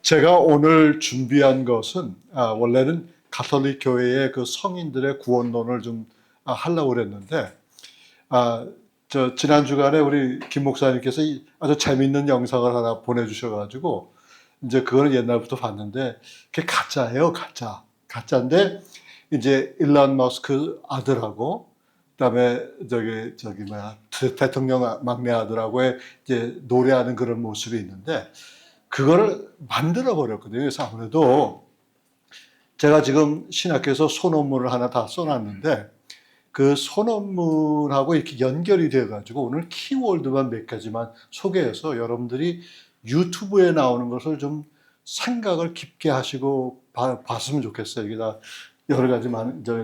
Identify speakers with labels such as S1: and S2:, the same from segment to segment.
S1: 제가 오늘 준비한 것은 원래는 가톨릭 교회의 그 성인들의 구원론을 좀 하려고 그랬는데 지난 주간에 우리 김 목사님께서 아주 재밌는 영상을 하나 보내주셔가지고 이제 그거는 옛날부터 봤는데 그게 가짜예요, 가짜인데 이제 일론 머스크 아들하고 그다음에 대통령 막내 아들하고의 이제 노래하는 그런 모습이 있는데 그거를 만들어 버렸거든요. 그래서 아무래도 제가 지금 신학교에서 소논문을 하나 다 써놨는데 그 소논문하고 이렇게 연결이 되어가지고 오늘 키워드만 몇 가지만 소개해서 여러분들이 유튜브에 나오는 것을 좀 생각을 깊게 하시고 봤으면 좋겠어요. 이게 다 여러 가지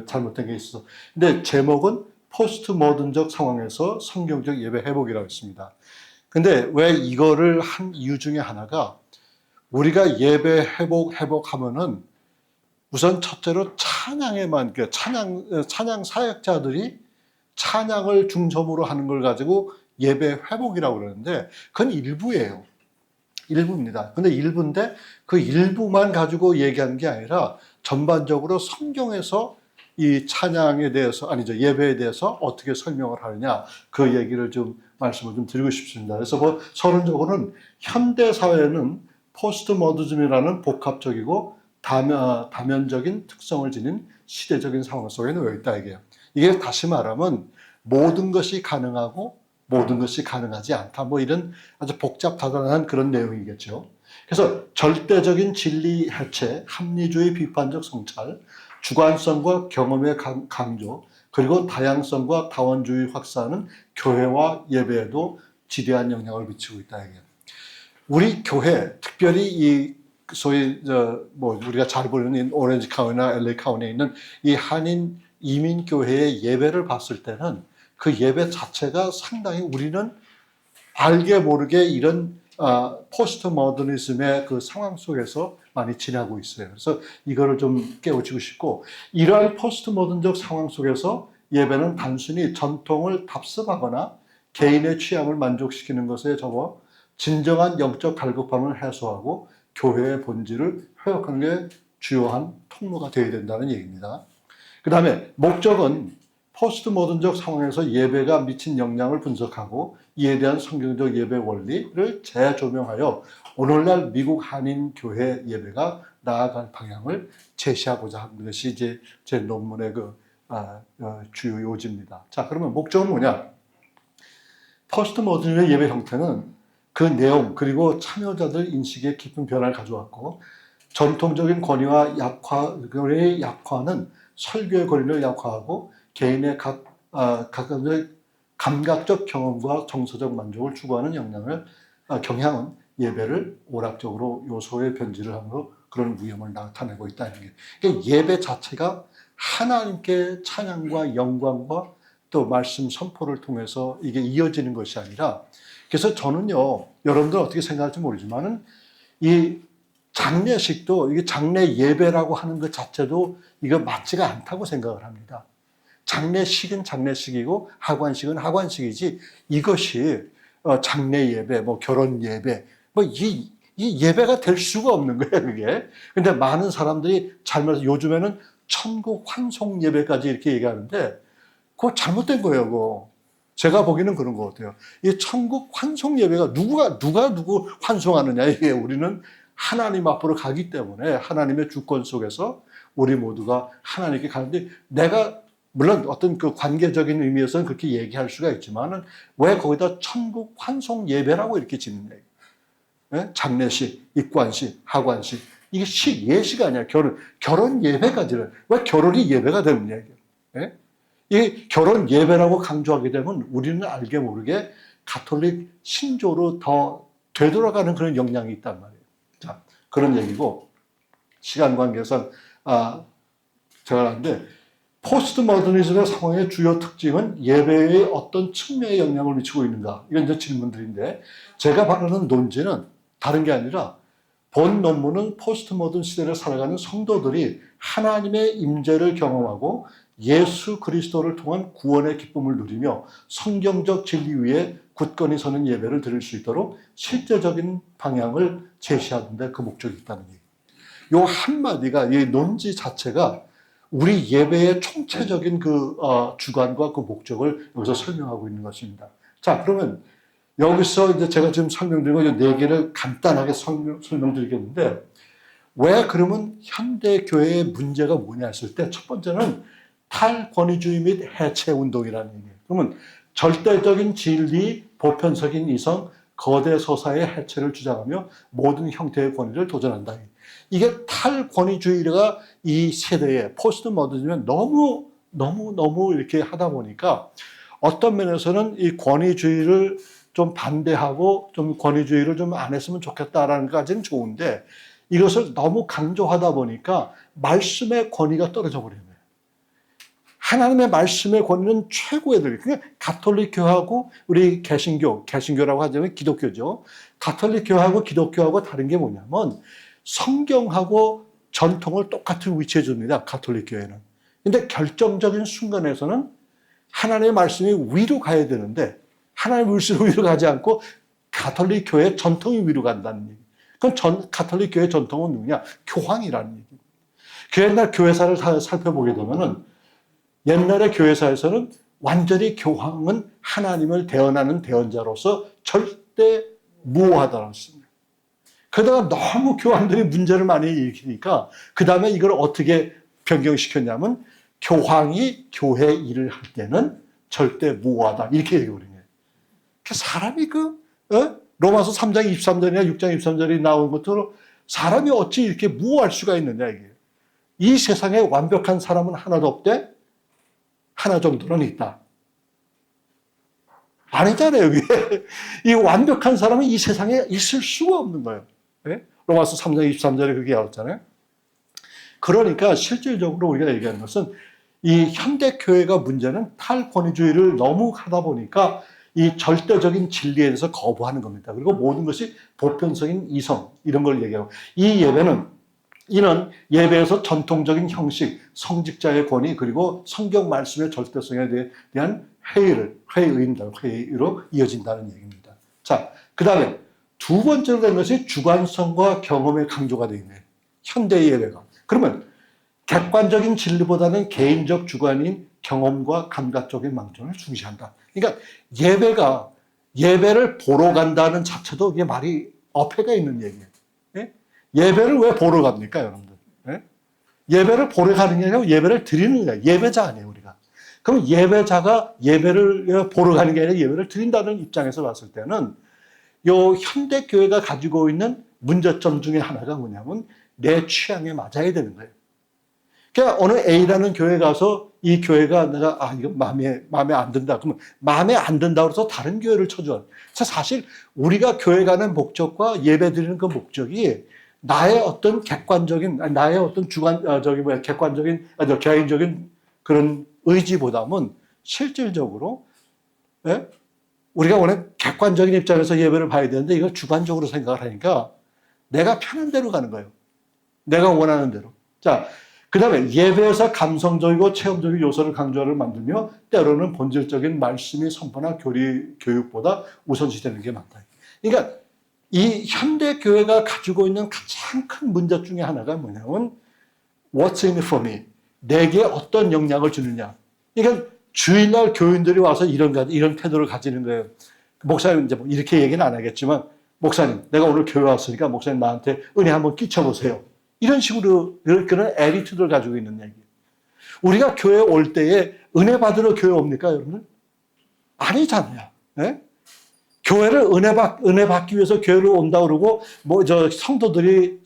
S1: 잘못된 게 있어서. 근데 제목은 포스트 모던적 상황에서 성경적 예배 회복이라고 했습니다. 근데 왜 이거를 한 이유 중에 하나가 우리가 예배 회복하면은 우선 첫째로 찬양에만, 찬양 사역자들이 찬양을 중점으로 하는 걸 가지고 예배 회복이라고 그러는데 그건 일부예요. 일부입니다. 근데 일부인데 그 일부만 가지고 얘기하는 게 아니라 전반적으로 성경에서 이 찬양에 대해서, 예배에 대해서 어떻게 설명을 하느냐, 그 얘기를 좀 말씀을 좀 드리고 싶습니다. 그래서 뭐 서론적으로는 현대 사회는 포스트 모더니즘이라는 복합적이고 다면적인 특성을 지닌 시대적인 상황 속에 놓여 있다 이게요. 이게 다시 말하면 모든 것이 가능하고 모든 것이 가능하지 않다. 뭐 이런 아주 복잡다단한 그런 내용이겠죠. 그래서 절대적인 진리 해체, 합리주의 비판적 성찰, 주관성과 경험의 강조, 그리고 다양성과 다원주의 확산은 교회와 예배에도 지대한 영향을 미치고 있다 이게. 우리 교회, 특별히 이 소위 우리가 잘 부르는 오렌지 카운티나 LA 카운티에 있는 이 한인 이민 교회의 예배를 봤을 때는 그 예배 자체가 상당히 우리는 알게 모르게 이런 포스트 모더니즘의 그 상황 속에서 많이 지나고 있어요. 그래서 이거를 좀 깨우치고 싶고, 이러한 포스트 모던적 상황 속에서 예배는 단순히 전통을 답습하거나 개인의 취향을 만족시키는 것에 접어 진정한 영적 갈급함을 해소하고 교회의 본질을 회복하는 게 주요한 통로가 되어야 된다는 얘기입니다. 그 다음에 목적은 포스트 모던적 상황에서 예배가 미친 영향을 분석하고 이에 대한 성경적 예배 원리를 재조명하여 오늘날 미국 한인 교회 예배가 나아갈 방향을 제시하고자 하는 것이 이제 제 논문의 주요 요지입니다. 자, 그러면 목적은 뭐냐? 포스트 모던의 예배 형태는 그 내용 그리고 참여자들 인식에 깊은 변화를 가져왔고 전통적인 권위와 약화의 약화는 설교의 권위를 약화하고 개인의 각각의 감각적 경험과 정서적 만족을 추구하는 경향은 예배를 오락적으로 요소의 변질을 하므로 그런 위험을 나타내고 있다는 게. 그러니까 예배 자체가 하나님께 찬양과 영광과 또 말씀 선포를 통해서 이게 이어지는 것이 아니라, 그래서 저는요, 여러분들 어떻게 생각할지 모르지만은 이 장례식도 이게 장례 예배라고 하는 것 자체도 이거 맞지가 않다고 생각을 합니다. 장례식은 장례식이고 하관식은 하관식이지 이것이 장례 예배, 결혼 예배, 이 예배가 될 수가 없는 거예요, 그게. 근데 많은 사람들이 잘못해서 요즘에는 천국 환송 예배까지 이렇게 얘기하는데 그거 잘못된 거예요, 그거. 제가 보기에는 그런 것 같아요. 이 천국 환송 예배가 누가 누구 환송하느냐, 이게 우리는 하나님 앞으로 가기 때문에 하나님의 주권 속에서 우리 모두가 하나님께 가는데 내가 물론 어떤 그 관계적인 의미에서는 그렇게 얘기할 수가 있지만은 왜 거기다 천국 환송 예배라고 이렇게 짓는 거예요? 예? 장례식, 입관식, 하관식. 이게 예식 아니야. 결혼 예배까지는. 왜 결혼이 예배가 되느냐, 이게. 예? 이 결혼 예배라고 강조하게 되면 우리는 알게 모르게 가톨릭 신조로 더 되돌아가는 그런 영향이 있단 말이에요. 자, 그런 얘기고, 시간 관계상, 제가 하는데, 포스트 모더니즘의 상황의 주요 특징은 예배의 어떤 측면에 영향을 미치고 있는가? 이건 이제 질문들인데, 제가 바라는 논지는 다른 게 아니라, 본 논문은 포스트 모던 시대를 살아가는 성도들이 하나님의 임재를 경험하고 예수 그리스도를 통한 구원의 기쁨을 누리며 성경적 진리 위에 굳건히 서는 예배를 드릴 수 있도록 실제적인 방향을 제시하는데 그 목적이 있다는 얘기. 요 한마디가, 이 논지 자체가 우리 예배의 총체적인 그 주관과 그 목적을 여기서 설명하고 있는 것입니다. 자, 그러면 여기서 이제 제가 지금 설명드리고 이 네 개를 간단하게 설명드리겠는데, 왜 그러면 현대 교회의 문제가 뭐냐 했을 때 첫 번째는 탈권위주의 및 해체 운동이라는 얘기예요. 그러면 절대적인 진리, 보편적인 이성, 거대 서사의 해체를 주장하며 모든 형태의 권위를 도전한다. 이게 탈권위주의가 이 세대에 포스트 모더니즘에 너무 이렇게 하다 보니까 어떤 면에서는 이 권위주의를 좀 반대하고 좀 권위주의를 좀 안 했으면 좋겠다라는 것까지는 좋은데, 이것을 너무 강조하다 보니까 말씀의 권위가 떨어져 버리는 거예요. 하나님의 말씀의 권위는 최고의 들. 그러니까 가톨릭 교하고 우리 개신교라고 하자면 기독교죠. 가톨릭 교하고 기독교하고 다른 게 뭐냐면 성경하고 전통을 똑같은 위치에 줍니다. 가톨릭 교회는. 근데 결정적인 순간에서는 하나님의 말씀이 위로 가야 되는데 하나님의 말씀이 위로 가지 않고 가톨릭 교회의 전통이 위로 간다는 얘기. 그럼 가톨릭 교회의 전통은 누구냐? 교황이라는 얘기입니다. 그 옛날 교회사를 살펴보게 되면은 옛날의 교회사에서는 완전히 교황은 하나님을 대언하는 대언자로서 절대 무오하다고 했습니다. 그러다가 너무 교황들이 문제를 많이 일으키니까 그 다음에 이걸 어떻게 변경시켰냐면 교황이 교회 일을 할 때는 절대 무오하다 이렇게 얘기해버린 거예요. 사람이 로마서 3장 23절이나 6장 23절이 나온 것처럼 사람이 어찌 이렇게 무오할 수가 있느냐 이게. 이 세상에 완벽한 사람은 하나도 없대? 하나 정도는 있다. 아니잖아요. 이 완벽한 사람은 이 세상에 있을 수가 없는 거예요. 네? 로마서 3장 23절에 그렇게 나왔잖아요. 그러니까 실질적으로 우리가 얘기하는 것은 이 현대교회가 문제는 탈권위주의를 너무 하다 보니까 이 절대적인 진리에 대해서 거부하는 겁니다. 그리고 모든 것이 보편적인 이성 이런 걸 얘기하고, 이 예배는 이는 예배에서 전통적인 형식, 성직자의 권위, 그리고 성경 말씀의 절대성에 대한 회의로 이어진다는 얘기입니다. 자, 그 다음에 두 번째로 된 것이 주관성과 경험의 강조가 되어 있네요. 현대 예배가. 그러면 객관적인 진리보다는 개인적 주관인 경험과 감각적인 망정을 중시한다. 그러니까 예배를 보러 간다는 자체도 이게 말이 어폐가 있는 얘기예요. 예배를 왜 보러 갑니까, 여러분들? 예배를 보러 가는 게 아니라 예배를 드리는 거예요. 예배자 아니에요, 우리가. 그럼 예배자가 예배를 보러 가는 게 아니라 예배를 드린다는 입장에서 봤을 때는 요 현대교회가 가지고 있는 문제점 중에 하나가 뭐냐면 내 취향에 맞아야 되는 거예요. 그러니까 어느 A라는 교회 가서 이 교회가 내가 이거 마음에 안 든다. 그러면 마음에 안 든다고 해서 다른 교회를 쳐줘. 사실 우리가 교회 가는 목적과 예배 드리는 그 목적이 나의 어떤 객관적인, 나의 어떤 객관적인, 개인적인 그런 의지보다는 실질적으로, 우리가 원래 객관적인 입장에서 예배를 봐야 되는데 이걸 주관적으로 생각을 하니까 내가 편한 대로 가는 거예요. 내가 원하는 대로. 자, 그 다음에 예배에서 감성적이고 체험적인 요소를 강조를 만들며 때로는 본질적인 말씀이 선포나 교육보다 우선시되는 게 많다. 그러니까 이 현대교회가 가지고 있는 가장 큰 문제 중에 하나가 뭐냐면 What's in it for me? 내게 어떤 영향을 주느냐. 그러니까 주일날 교인들이 와서 이런 태도를 가지는 거예요. 목사님 이제 이렇게 얘기는 안 하겠지만, 목사님 내가 오늘 교회 왔으니까 목사님 나한테 은혜 한번 끼쳐보세요. 이런 식으로 그런 애티튜드를 가지고 있는 얘기예요. 우리가 교회 올 때에 은혜 받으러 교회 옵니까, 여러분? 아니잖아요. 네? 교회를 은혜 받기 위해서 교회를 온다 그러고, 성도들이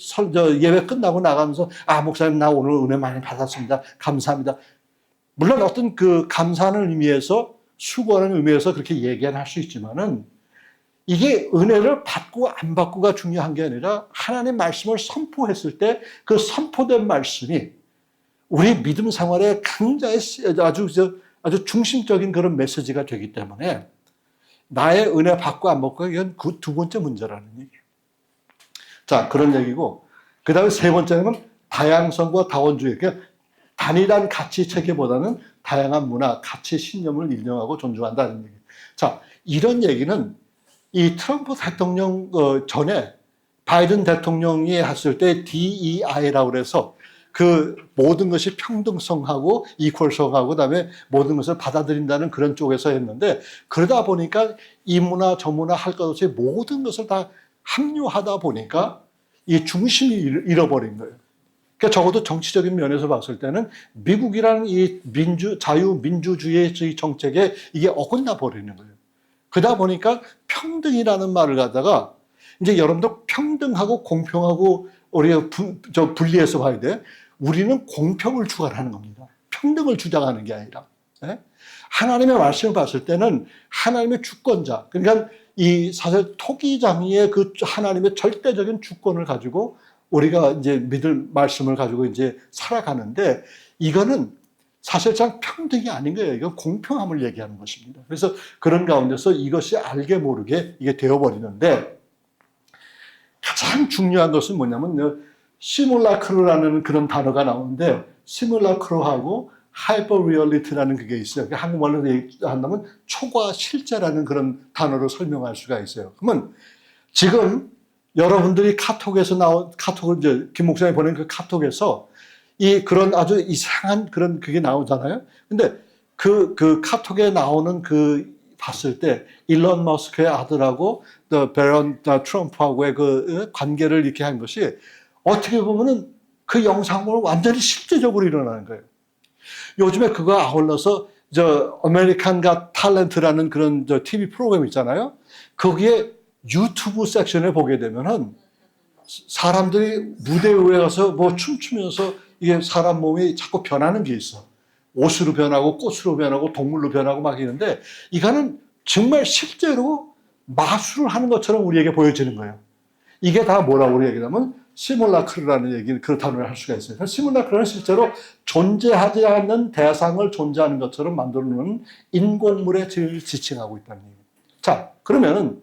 S1: 예배 끝나고 나가면서, 목사님, 나 오늘 은혜 많이 받았습니다. 감사합니다. 물론 어떤 그 감사하는 의미에서, 수고하는 의미에서 그렇게 얘기는 할 수 있지만은, 이게 은혜를 받고 안 받고가 중요한 게 아니라, 하나님의 말씀을 선포했을 때, 그 선포된 말씀이 우리 믿음 생활에 굉장히 아주 중심적인 그런 메시지가 되기 때문에, 나의 은혜 받고 안 받고 이건 그 두 번째 문제라는 얘기예요. 자, 그런 얘기고, 그 다음에 세 번째는 다양성과 다원주의. 그러니까 단일한 가치 체계보다는 다양한 문화, 가치, 신념을 인정하고 존중한다는 얘기예요. 자, 이런 얘기는 이 트럼프 대통령 전에 바이든 대통령이 했을 때 DEI라고 그래서 그 모든 것이 평등성하고 이퀄성하고 그다음에 모든 것을 받아들인다는 그런 쪽에서 했는데, 그러다 보니까 이 문화 저 문화 할 것 없이 모든 것을 다 합류하다 보니까 이 중심이 잃어버린 거예요. 그러니까 적어도 정치적인 면에서 봤을 때는 미국이라는 이 자유민주주의의 정책에 이게 어긋나 버리는 거예요. 그러다 보니까 평등이라는 말을 갖다가 이제 여러분들 평등하고 공평하고 우리가 분리해서 봐야 돼. 우리는 공평을 주관하는 겁니다. 평등을 주장하는 게 아니라. 네? 하나님의 말씀을 봤을 때는 하나님의 주권자, 그러니까 이 사실 토기장이의 그 하나님의 절대적인 주권을 가지고 우리가 이제 믿을 말씀을 가지고 이제 살아가는데, 이거는 사실상 평등이 아닌 거예요. 이건 공평함을 얘기하는 것입니다. 그래서 그런 가운데서 이것이 알게 모르게 이게 되어버리는데, 가장 중요한 것은 뭐냐면 시뮬라크로라는 그런 단어가 나오는데, 시뮬라크로하고 하이퍼 리얼리티라는 그게 있어요. 한국말로 한다면 초과 실제라는 그런 단어로 설명할 수가 있어요. 그러면 지금 여러분들이 카톡에서 카톡을 이제 김 목사님이 보낸 그 카톡에서 이 그런 아주 이상한 그런 그게 나오잖아요. 근데 그 카톡에 나오는 그 봤을 때 일론 머스크의 아들하고 베런 트럼프하고의 그 관계를 이렇게 한 것이 어떻게 보면은 그 영상으로 완전히 실제적으로 일어나는 거예요. 요즘에 그거 아울러서 아메리칸 갓 탤런트라는 그런 TV 프로그램 있잖아요. 거기에 유튜브 섹션에 보게 되면은 사람들이 무대 위에 가서 뭐 춤추면서 이게 사람 몸이 자꾸 변하는 게 있어. 옷으로 변하고 꽃으로 변하고 동물로 변하고 막 이런데, 이거는 정말 실제로 마술을 하는 것처럼 우리에게 보여지는 거예요. 이게 다 뭐라고 얘기하면 시뮬라크라는 얘기를 그 단어를 할 수가 있어요. 시뮬라크는 실제로 존재하지 않는 대상을 존재하는 것처럼 만들어놓는 인공물의 질을 지칭하고 있다는 얘기예요. 자, 그러면은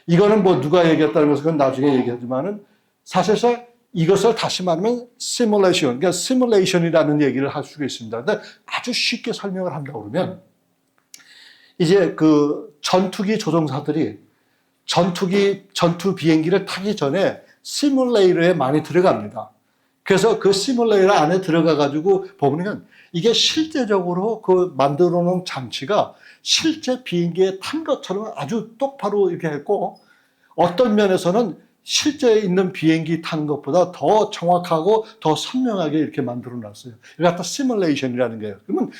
S1: 이거는 뭐 누가 얘기했다는 것은 그건 나중에 얘기하지만은 사실상 이것을 다시 말하면 시뮬레이션, 그러니까 시뮬레이션이라는 얘기를 할 수가 있습니다. 근데 아주 쉽게 설명을 한다고 그러면, 이제 그 전투기 조종사들이 전투 비행기를 타기 전에 시뮬레이터에 많이 들어갑니다. 그래서 그 시뮬레이터 안에 들어가 가지고 보면 이게 실제적으로 그 만들어 놓은 장치가 실제 비행기에 탄 것처럼 아주 똑바로 이렇게 했고, 어떤 면에서는 실제 있는 비행기 타는 것보다 더 정확하고 더 선명하게 이렇게 만들어 놨어요. 이걸 갖다 시뮬레이션이라는 거예요. 그러면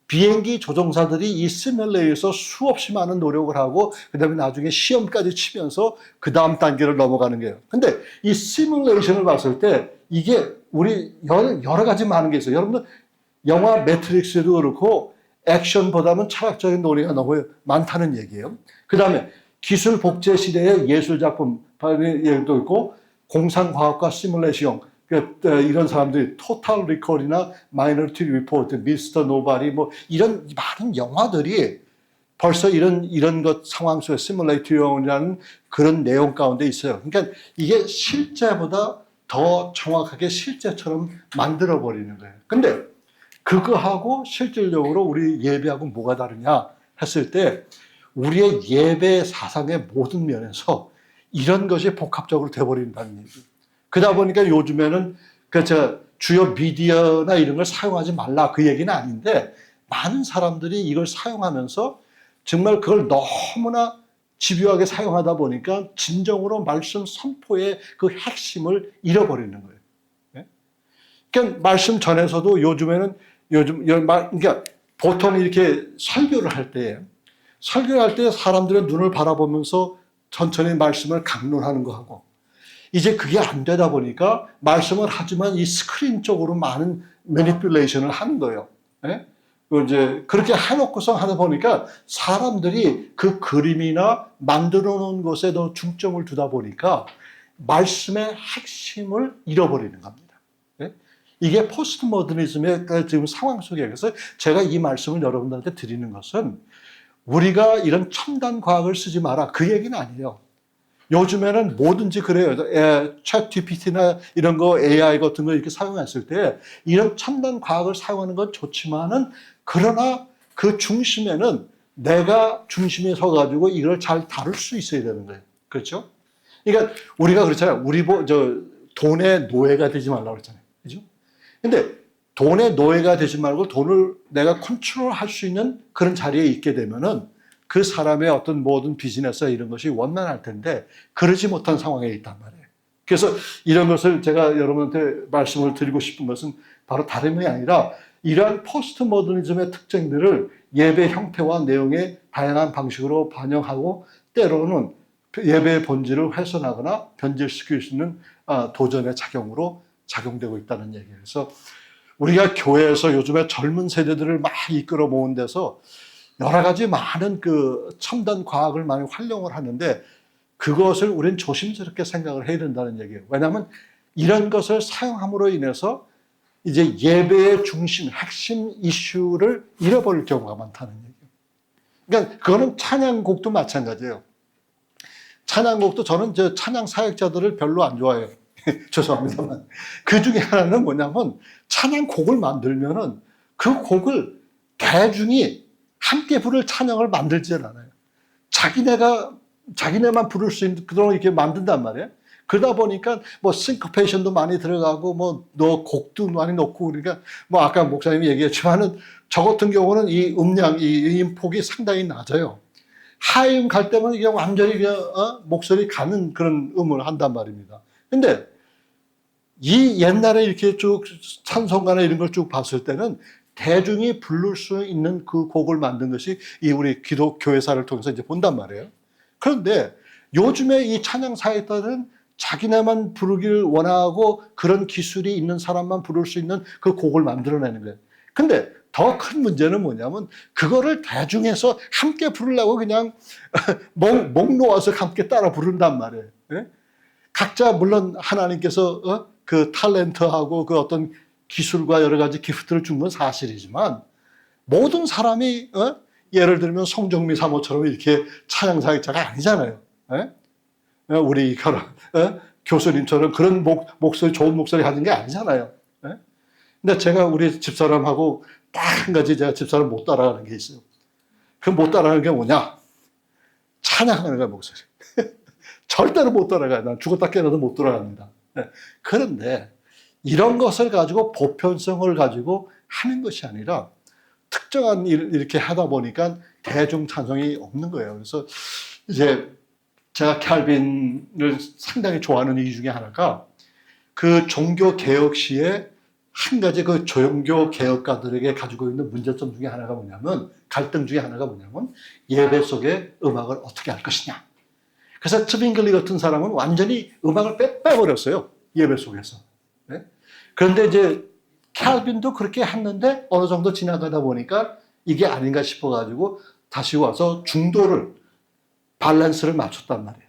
S1: 비행기 조종사들이 이 시뮬레이션에서 수없이 많은 노력을 하고 그다음에 나중에 시험까지 치면서 그 다음 단계를 넘어가는 거예요. 근데 이 시뮬레이션을 봤을 때 이게 우리 여러 가지 많은 게 있어요. 여러분들 영화 매트릭스도 그렇고 액션보다는 철학적인 논의가 너무 많다는 얘기예요. 그 다음에 기술 복제 시대의 예술 작품 예도 있고, 공상과학과 시뮬레이션, 이런 사람들이 토탈 리콜이나 마이너리티 리포트, 미스터 노바디 뭐 이런 많은 영화들이 벌써 이런 것 상황 속에 시뮬레이션이라는 그런 내용 가운데 있어요. 그러니까 이게 실제보다 더 정확하게 실제처럼 만들어 버리는 거예요. 근데 그거하고 실질적으로 우리 예배하고 뭐가 다르냐 했을 때, 우리의 예배 사상의 모든 면에서 이런 것이 복합적으로 돼버린다는 얘기예요. 그러다 보니까 요즘에는 주요 미디어나 이런 걸 사용하지 말라 그 얘기는 아닌데, 많은 사람들이 이걸 사용하면서 정말 그걸 너무나 집요하게 사용하다 보니까 진정으로 말씀 선포의 그 핵심을 잃어버리는 거예요. 네? 그러니까 말씀 전에서도 요즘에는 그러니까 보통 이렇게 설교를 할 때 사람들의 눈을 바라보면서 천천히 말씀을 강론하는 거 하고, 이제 그게 안 되다 보니까 말씀을 하지만 이 스크린 쪽으로 많은 매니플레이션을 하는 거예요. 네? 이제 그렇게 해놓고서 하다 보니까 사람들이 그 그림이나 만들어 놓은 것에 더 중점을 두다 보니까 말씀의 핵심을 잃어버리는 겁니다. 네? 이게 포스트 모더니즘의 지금 상황 속에, 그래서 제가 이 말씀을 여러분들한테 드리는 것은 우리가 이런 첨단 과학을 쓰지 마라 그 얘기는 아니에요. 요즘에는 뭐든지 그래요. 챗 GPT나 이런 거 AI 같은 거 이렇게 사용했을 때 이런 첨단 과학을 사용하는 건 좋지만은, 그러나 그 중심에는 내가 중심에 서가지고 이걸 잘 다룰 수 있어야 되는 거예요. 그렇죠? 그러니까 우리가 그렇잖아요. 돈의 노예가 되지 말라고 그랬잖아요. 그죠? 근데 돈의 노예가 되지 말고 돈을 내가 컨트롤할 수 있는 그런 자리에 있게 되면은 그 사람의 어떤 모든 비즈니스 이런 것이 원만할 텐데 그러지 못한 상황에 있단 말이에요. 그래서 이런 것을 제가 여러분한테 말씀을 드리고 싶은 것은 바로 다름이 아니라 이러한 포스트 모더니즘의 특징들을 예배 형태와 내용의 다양한 방식으로 반영하고 때로는 예배의 본질을 훼손하거나 변질시킬 수 있는 도전의 작용으로 작용되고 있다는 얘기예요. 그래서 우리가 교회에서 요즘에 젊은 세대들을 막 이끌어 모은 데서 여러 가지 많은 그 첨단 과학을 많이 활용을 하는데 그것을 우리는 조심스럽게 생각을 해야 된다는 얘기예요. 왜냐하면 이런 것을 사용함으로 인해서 이제 예배의 중심, 핵심 이슈를 잃어버릴 경우가 많다는 얘기예요. 그러니까 그거는 찬양곡도 마찬가지예요. 찬양곡도 저는 찬양 사역자들을 별로 안 좋아해요. 죄송합니다만. 그 중에 하나는 뭐냐면 찬양곡을 만들면은 그 곡을 대중이 함께 부를 찬양을 만들지 않아요. 자기네만 부를 수 있는 그런 이렇게 만든단 말이에요. 그러다 보니까 뭐 싱커페이션도 많이 들어가고 곡도 많이 넣고 그러니까 아까 목사님이 얘기했지만은 저 같은 경우는 이 음량, 이 음폭이 상당히 낮아요. 하이음 갈 때면 이게 완전히 목소리 가는 그런 음을 한단 말입니다. 근데 이 옛날에 이렇게 쭉 찬송가나 이런 걸 쭉 봤을 때는 대중이 부를 수 있는 그 곡을 만든 것이 이 우리 기독교회사를 통해서 이제 본단 말이에요. 그런데 요즘에 이 찬양 사역자들은 자기네만 부르기를 원하고 그런 기술이 있는 사람만 부를 수 있는 그 곡을 만들어내는 거예요. 근데 더 큰 문제는 뭐냐면 그거를 대중에서 함께 부르려고 그냥 목 놓아서 함께 따라 부른단 말이에요. 각자 물론 하나님께서 그 탤런트하고 그 어떤 기술과 여러 가지 기프트를 준 건 사실이지만 모든 사람이 예를 들면 송정미 사모처럼 이렇게 찬양 사역자가 아니잖아요. 우리 교수님처럼 그런 목소리 좋은 목소리 하는 게 아니잖아요. 근데 제가 우리 집사람하고 딱 한 가지 제가 집사람 못 따라가는 게 있어요. 그 못 따라가는 게 뭐냐? 찬양하는 거야, 목소리. 절대로 못 따라가요. 난 죽었다 깨어나도 못 따라갑니다. 그런데 이런 것을 가지고 보편성을 가지고 하는 것이 아니라 특정한 일을 이렇게 하다 보니까 대중 찬성이 없는 거예요. 그래서 이제 제가 캘빈을 상당히 좋아하는 이유 중에 하나가 그 종교 개혁 시에 한 가지 그 종교 개혁가들에게 가지고 있는 문제점 중에 하나가 뭐냐면 갈등 중에 하나가 뭐냐면 예배 속에 음악을 어떻게 할 것이냐. 그래서 트빙글리 같은 사람은 완전히 음악을 빼버렸어요. 예배 속에서. 그런데 이제 캘빈도 그렇게 했는데 어느 정도 지나가다 보니까 이게 아닌가 싶어가지고 다시 와서 중도를 밸런스를 맞췄단 말이에요.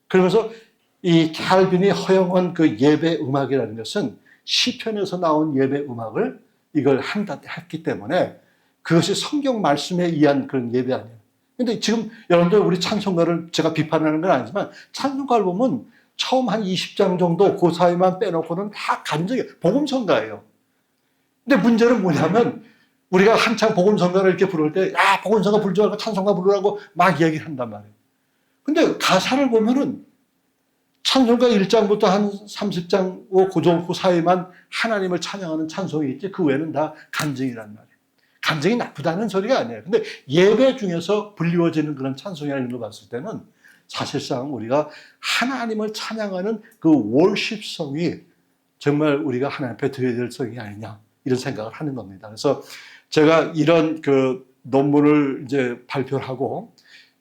S1: 그러면서 이 캘빈이 허용한 그 예배 음악이라는 것은 시편에서 나온 예배 음악을 이걸 했기 때문에 그것이 성경 말씀에 의한 그런 예배 아니에요. 근데 지금 여러분들 우리 찬송가를 제가 비판하는 건 아니지만 찬송가를 보면 처음 한 20장 정도 그 사이만 빼놓고는 다 간증이에요. 복음성가예요. 근데 문제는 뭐냐면 우리가 한창 복음성가를 이렇게 부를 때 복음성가 부르지 말고 찬송가 부르라고 막 얘기를 한단 말이에요. 근데 가사를 보면은 찬송가 1장부터 한 30장 그 사이만 하나님을 찬양하는 찬송이 있지 그 외에는 다 간증이란 말이에요. 간증이 나쁘다는 소리가 아니에요. 근데 예배 중에서 불리워지는 그런 찬송이나 이런 거 봤을 때는 사실상 우리가 하나님을 찬양하는 그 월십성이 정말 우리가 하나님 앞에 드려야 될 성이 아니냐 이런 생각을 하는 겁니다. 그래서 제가 이런 그 논문을 이제 발표를 하고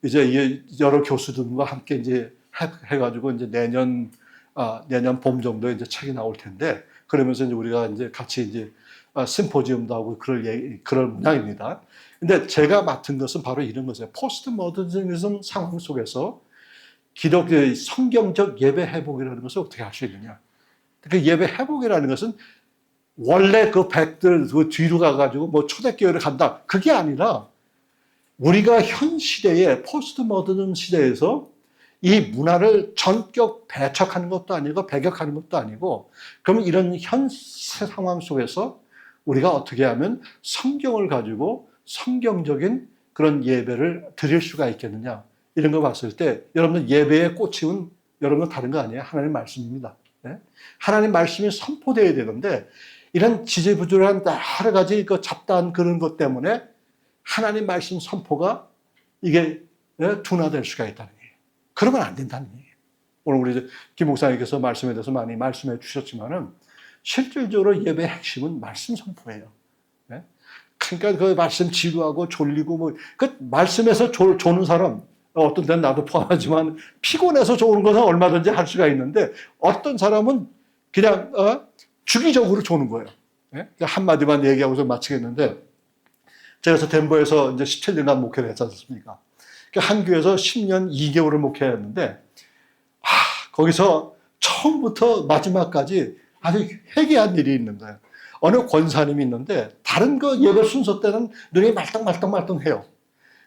S1: 이제 여러 교수들과 함께 이제 해가지고 이제 내년 봄 정도에 이제 책이 나올 텐데 그러면서 이제 우리가 이제 같이 이제 심포지움도 하고 그럴 모양입니다. 근데 제가 맡은 것은 바로 이런 거죠. 포스트 모더니즘 상황 속에서 기독교의 성경적 예배 회복이라는 것을 어떻게 할 수 있느냐. 그 예배 회복이라는 것은 원래 그 백들 그 뒤로 가가지고 뭐 초대교회를 간다. 그게 아니라 우리가 현 시대에 포스트 모더니즘 시대에서 이 문화를 전격 배척하는 것도 아니고 배격하는 것도 아니고 그러면 이런 현 상황 속에서 우리가 어떻게 하면 성경을 가지고 성경적인 그런 예배를 드릴 수가 있겠느냐? 이런 거 봤을 때 여러분들 예배의 꽃은 여러분 다른 거 아니에요? 하나님 말씀입니다. 네? 하나님 말씀이 선포되어야 되는데 이런 지지부진한 여러 가지 그 잡다한 그런 것 때문에 하나님 말씀 선포가 이게 둔화될 수가 있다는 얘기예요. 그러면 안 된다는 얘기예요. 오늘 우리 김 목사님께서 말씀에 대해서 많이 말씀해 주셨지만은 실질적으로 예배의 핵심은 말씀 선포예요. 네? 그러니까 그 말씀 지루하고 졸리고 뭐 그 말씀에서 조는 사람 어떤 때는 나도 포함하지만 피곤해서 조는 것은 얼마든지 할 수가 있는데 어떤 사람은 그냥 주기적으로 조는 거예요. 네? 한마디만 얘기하고서 마치겠는데 제가 그래서 덴버에서 이제 17년간 목회를 했지 않습니까? 한 교회에서 10년 2개월을 목회했는데 거기서 처음부터 마지막까지 아주 회개한 일이 있는 거예요. 어느 권사님이 있는데 다른 거 예배 순서 때는 눈이 말똥말똥해요.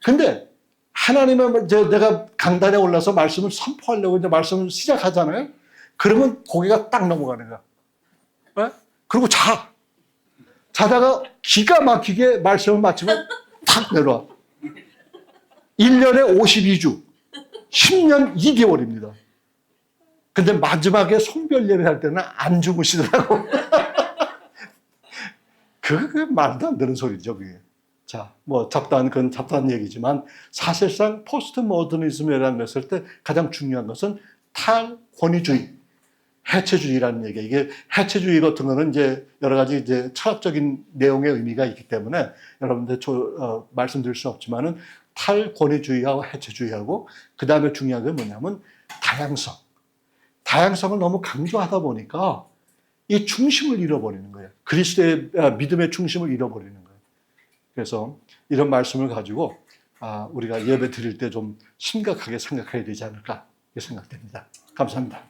S1: 근데 하나님의 내가 강단에 올라서 말씀을 선포하려고 이제 말씀을 시작하잖아요. 그러면 고개가 딱 넘어가는 거야. 네? 그리고 자다가 기가 막히게 말씀을 마치면 탁 내려와. 1년에 52주, 10년 2개월입니다. 근데 마지막에 송별 예배할 때는 안 주무시더라고. 그게 말도 안 되는 소리죠, 그게. 자, 뭐 그건 잡다한 얘기지만 사실상 포스트 모더니즘이라는 것을 때 가장 중요한 것은 탈권위주의, 해체주의라는 얘기예요. 이게 해체주의 같은 거는 이제 여러 가지 이제 철학적인 내용의 의미가 있기 때문에 여러분들 말씀드릴 수 없지만은 탈권위주의하고 해체주의하고 그 다음에 중요한 게 뭐냐면 다양성. 다양성을 너무 강조하다 보니까 이 중심을 잃어버리는 거예요. 그리스도의 믿음의 중심을 잃어버리는 거예요. 그래서 이런 말씀을 가지고 우리가 예배 드릴 때 좀 심각하게 생각해야 되지 않을까 생각됩니다. 감사합니다.